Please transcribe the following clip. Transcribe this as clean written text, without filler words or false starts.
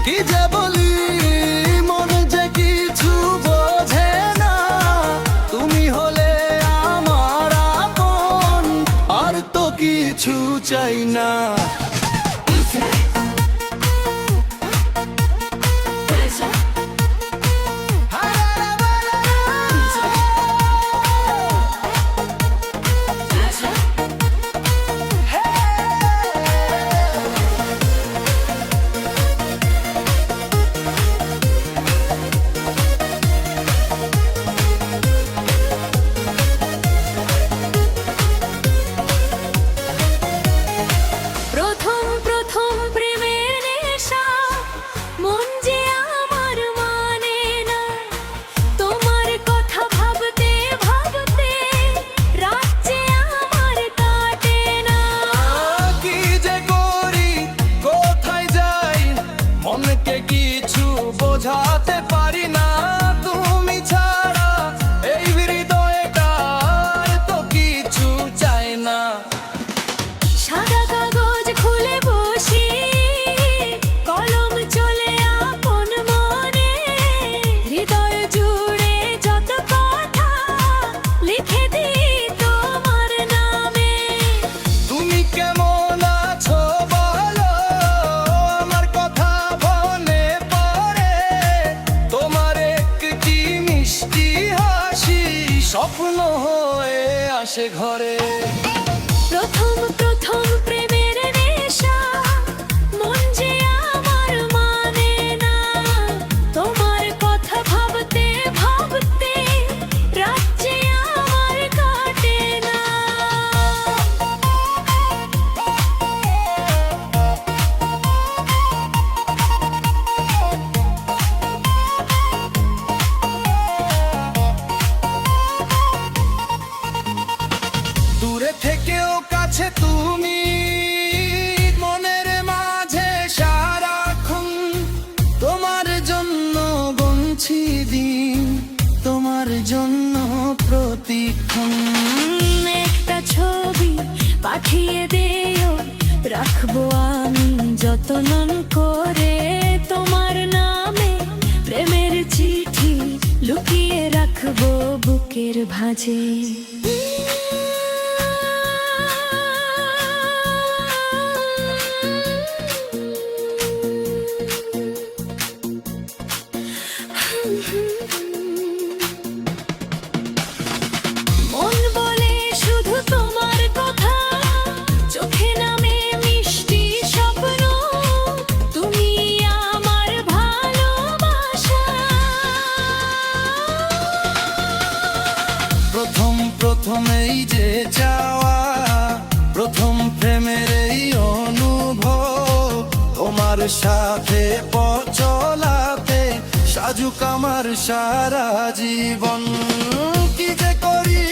কি যে বলি মন যে কিছু বোঝে না, তুমি হলে আমার আপন, আর তো কিছু চাই না। কিছু বোঝাতে পারি না, তুমি ছাড়া এই হৃদয়টার তো কিছু চাই না। সাদা কাগজ খুলে বসি, কলম চলে আপন মনে, হৃদয় জুড়ে যত কথা লিখে দিই তোমার নামে। তুমি কেমন আছো বলো, আমার কথা মনে পড়ে, তোমার একটি মিষ্টি হাসি স্বপ্ন হয়ে আসে ঘরে। প্রথম প্রথম প্রেমের নেশা, মন যে আমার মানে না, তোমার কথা ভাবতে ভাবতে রাত যে আমার কাটে না। দূরে থেকেও কাছে তুমি, মনের মাঝে সারাক্ষণ, তোমার জন্য গুনছি দিন, তোমার জন্য প্রতিক্ষণ। একটা ছবি পাঠিয়ে দিও, রাখবো আমি যত্ন করে তোমার নামে, প্রেমের চিঠি লুকিয়ে রাখবো বুকের ভাঁজে। মন বলে শুধু তোমার কথা, চোখে নামে মিষ্টি স্বপ্ন, তুমি আমার ভালোবাসা। প্রথম প্রথম এই যে যাওয়া, প্রথম প্রেমের এই অনুভব, তোমার সাথে পথ চলাতে সাজুক আমার সারা জীবন। কি যে করি